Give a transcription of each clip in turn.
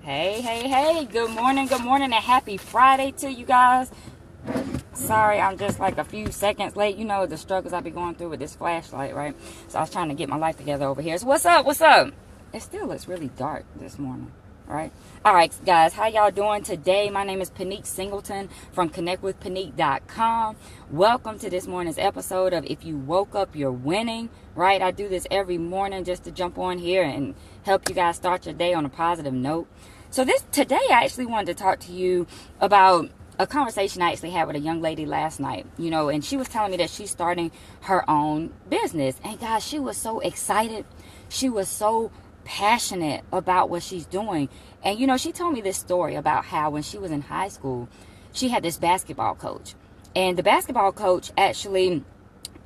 Hey, good morning, and happy Friday to you guys. Sorry, I'm just like a few seconds late. You know the struggles I be going through with this flashlight, right? So I was trying to get my life together over here. So what's up? It still looks really dark this morning, right? All right, guys, how y'all doing today? My name is Pinique Singleton from connectwithpinique.com. Welcome to this morning's episode of If You Woke Up, You're Winning, right? I do this every morning just to jump on here and help you guys start your day on a positive note. So today I actually wanted to talk to you about a conversation I actually had with a young lady last night, and she was telling me that she's starting her own business. And guys, she was so excited. She was so passionate about what she's doing. And, she told me this story about how when she was in high school, she had this basketball coach. And the basketball coach actually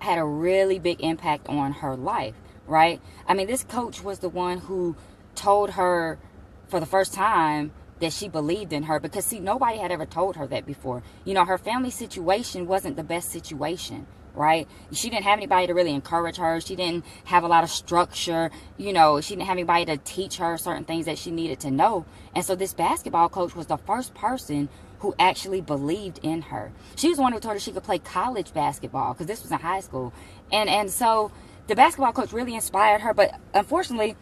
had a really big impact on her life, right? I mean, this coach was the one who told her for the first time that she believed in her, because see, nobody had ever told her that before. Her family situation wasn't the best situation, right? She didn't have anybody to really encourage her. She didn't have a lot of structure. She didn't have anybody to teach her certain things that she needed to know. And so this basketball coach was the first person who actually believed in her. She was the one who told her she could play college basketball, because this was in high school. And so the basketball coach really inspired her. But unfortunately,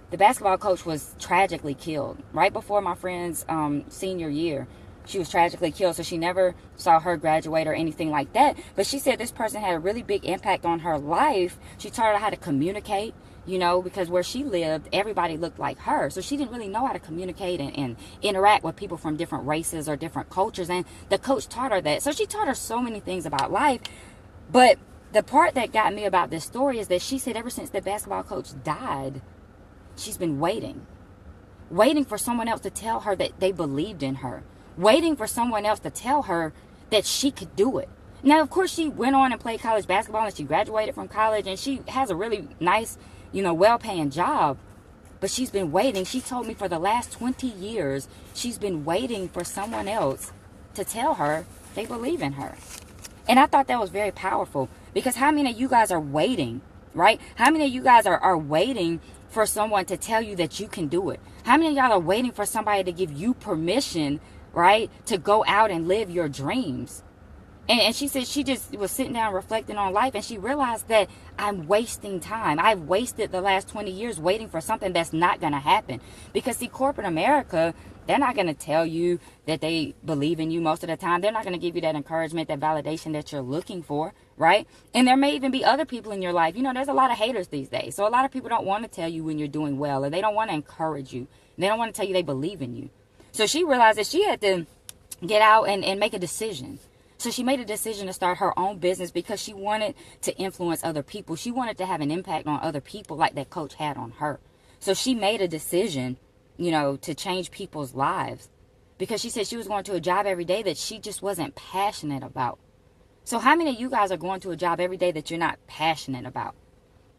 the basketball coach was tragically killed right before my friend's senior year. She was tragically killed, so she never saw her graduate or anything like that. But she said this person had a really big impact on her life. She taught her how to communicate, because where she lived, everybody looked like her. So she didn't really know how to communicate and interact with people from different races or different cultures. And the coach taught her that. So she taught her so many things about life. But the part that got me about this story is that she said ever since the basketball coach died, she's been waiting for someone else to tell her that they believed in her, waiting for someone else to tell her that she could do it. Now, of course, she went on and played college basketball, and she graduated from college, and she has a really nice, well-paying job. But she's been waiting. She told me for the last 20 years, she's been waiting for someone else to tell her they believe in her. And I thought that was very powerful, because how many of you guys are waiting, right? How many of you guys are waiting for someone to tell you that you can do it? How many of y'all are waiting for somebody to give you permission, right, to go out and live your dreams? And she said she just was sitting down reflecting on life, and she realized that I'm wasting time. I've wasted the last 20 years waiting for something that's not going to happen. Because see, corporate America, they're not going to tell you that they believe in you most of the time. They're not going to give you that encouragement, that validation that you're looking for, right? And there may even be other people in your life. There's a lot of haters these days. So a lot of people don't want to tell you when you're doing well, or they don't want to encourage you. They don't want to tell you they believe in you. So she realized that she had to get out and make a decision. So she made a decision to start her own business because she wanted to influence other people. She wanted to have an impact on other people like that coach had on her. So she made a decision, to change people's lives, because she said she was going to a job every day that she just wasn't passionate about. So how many of you guys are going to a job every day that you're not passionate about?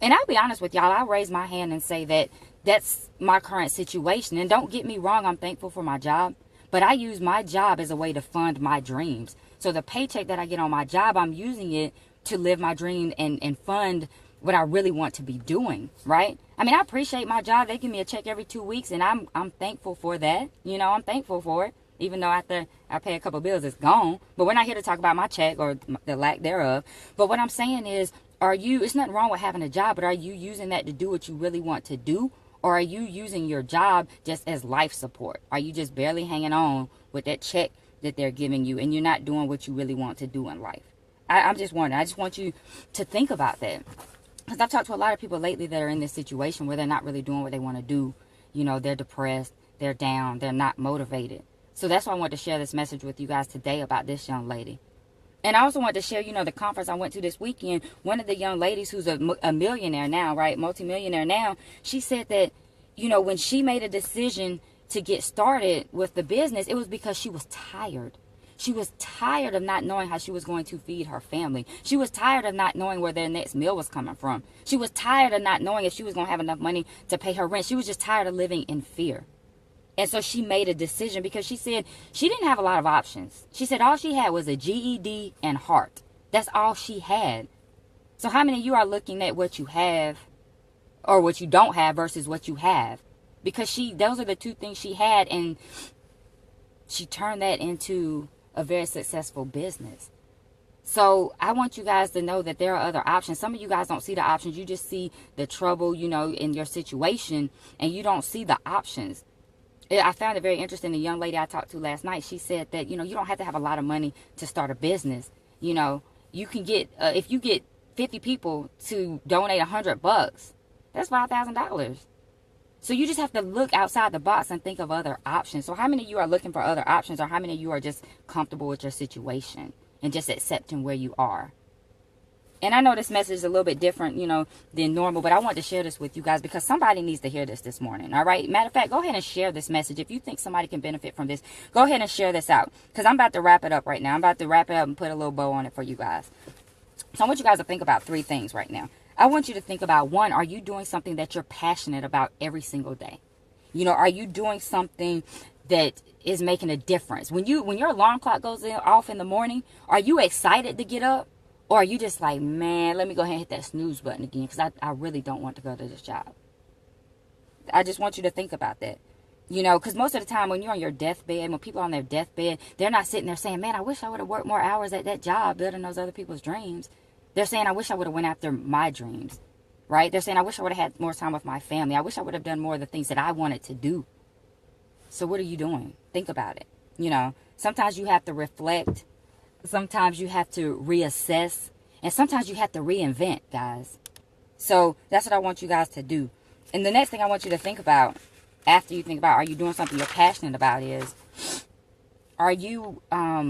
And I'll be honest with y'all, I'll raise my hand and say that that's my current situation. And don't get me wrong, I'm thankful for my job, but I use my job as a way to fund my dreams. So the paycheck that I get on my job, I'm using it to live my dream and fund what I really want to be doing, right? I mean, I appreciate my job. They give me a check every 2 weeks, and I'm thankful for that. I'm thankful for it, even though after I pay a couple bills, it's gone. But we're not here to talk about my check or the lack thereof. But what I'm saying is, it's nothing wrong with having a job, but are you using that to do what you really want to do? Or are you using your job just as life support? Are you just barely hanging on with that check that they're giving you, and you're not doing what you really want to do in life? I'm just wondering. I just want you to think about that. Because I've talked to a lot of people lately that are in this situation where they're not really doing what they want to do. They're depressed, they're down, they're not motivated. So that's why I wanted to share this message with you guys today about this young lady. And I also wanted to share, the conference I went to this weekend. One of the young ladies who's a millionaire now, right, multimillionaire now, she said that, when she made a decision to get started with the business, it was because she was tired. She was tired of not knowing how she was going to feed her family. She was tired of not knowing where their next meal was coming from. She was tired of not knowing if she was going to have enough money to pay her rent. She was just tired of living in fear. And so she made a decision because she said she didn't have a lot of options. She said all she had was a GED and heart. That's all she had. So how many of you are looking at what you have or what you don't have versus what you have? because those are the two things she had, and she turned that into a very successful business. So I want you guys to know that there are other options. Some of you guys don't see the options. You just see the trouble, in your situation, and you don't see the options. I found it very interesting. The young lady I talked to last night, she said that, you don't have to have a lot of money to start a business. You can get, if you get 50 people to donate $100, that's $5,000. So you just have to look outside the box and think of other options. So how many of you are looking for other options, or how many of you are just comfortable with your situation and just accepting where you are? And I know this message is a little bit different, than normal, but I want to share this with you guys because somebody needs to hear this morning. All right. Matter of fact, go ahead and share this message. If you think somebody can benefit from this, go ahead and share this out, because I'm about to wrap it up right now. I'm about to wrap it up and put a little bow on it for you guys. So I want you guys to think about 3 things right now. I want you to think about, 1, are you doing something that you're passionate about every single day? Are you doing something that is making a difference? When your alarm clock goes off in the morning, are you excited to get up? Or are you just like, man, let me go ahead and hit that snooze button again, because I really don't want to go to this job? I just want you to think about that. Because most of the time when you're on your deathbed, when people are on their deathbed, they're not sitting there saying, man, I wish I would have worked more hours at that job building those other people's dreams. They're saying, I wish I would have went after my dreams, right? They're saying, I wish I would have had more time with my family. I wish I would have done more of the things that I wanted to do. So what are you doing? Think about it. Sometimes you have to reflect. Sometimes you have to reassess. And sometimes you have to reinvent, guys. So that's what I want you guys to do. And the next thing I want you to think about, after you think about, are you doing something you're passionate about, is, are you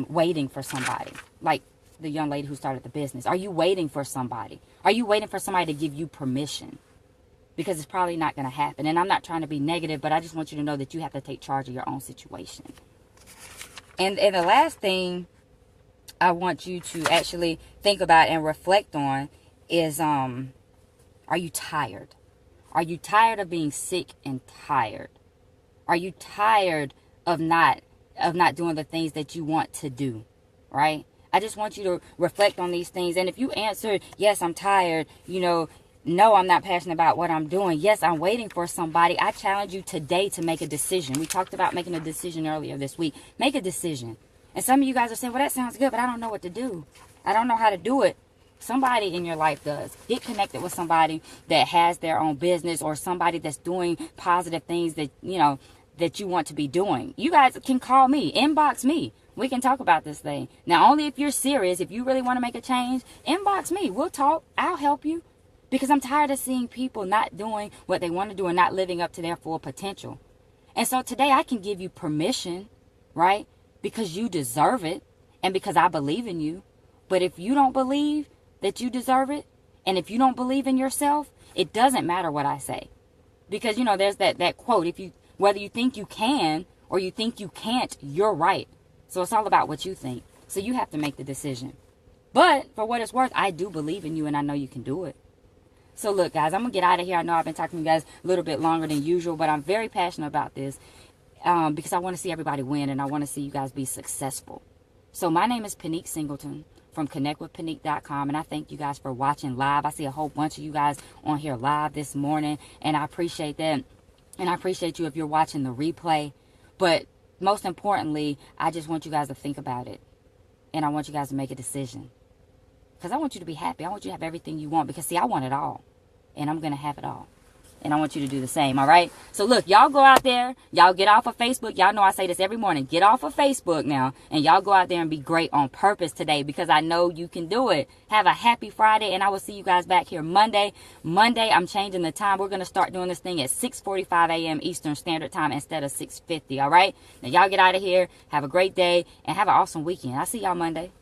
waiting for somebody? Like the young lady who started the business. Are you waiting for somebody? Are you waiting for somebody to give you permission? Because it's probably not going to happen. And I'm not trying to be negative, but I just want you to know that you have to take charge of your own situation. And the last thing I want you to actually think about and reflect on is, are you tired? Are you tired of being sick and tired? Are you tired of not doing the things that you want to do, right? I just want you to reflect on these things. And if you answered, yes, I'm tired, no, I'm not passionate about what I'm doing, yes, I'm waiting for somebody, I challenge you today to make a decision. We talked about making a decision earlier this week. Make a decision. And some of you guys are saying, well, that sounds good, but I don't know what to do. I don't know how to do it. Somebody in your life does. Get connected with somebody that has their own business, or somebody that's doing positive things that, that you want to be doing. You guys can call me, inbox me. We can talk about this thing. Now, only if you're serious, if you really want to make a change, inbox me. We'll talk. I'll help you. Because I'm tired of seeing people not doing what they want to do and not living up to their full potential. And so today I can give you permission, right? Because you deserve it, and because I believe in you. But if you don't believe that you deserve it, and if you don't believe in yourself, it doesn't matter what I say. Because, there's that quote, whether you think you can or you think you can't, you're right. So it's all about what you think. So you have to make the decision. But for what it's worth, I do believe in you, and I know you can do it. So look, guys, I'm going to get out of here. I know I've been talking to you guys a little bit longer than usual, but I'm very passionate about this because I want to see everybody win, and I want to see you guys be successful. So my name is Pinique Singleton from connectwithpinique.com, and I thank you guys for watching live. I see a whole bunch of you guys on here live this morning, and I appreciate that. And I appreciate you if you're watching the replay. But most importantly, I just want you guys to think about it, and I want you guys to make a decision. Because I want you to be happy. I want you to have everything you want. Because, see, I want it all. And I'm going to have it all. And I want you to do the same, all right? So, look, y'all go out there. Y'all get off of Facebook. Y'all know I say this every morning. Get off of Facebook now. And y'all go out there and be great on purpose today. Because I know you can do it. Have a happy Friday. And I will see you guys back here Monday. Monday, I'm changing the time. We're going to start doing this thing at 6:45 a.m. Eastern Standard Time instead of 6:50, all right? Now, y'all get out of here. Have a great day. And have an awesome weekend. I'll see y'all Monday.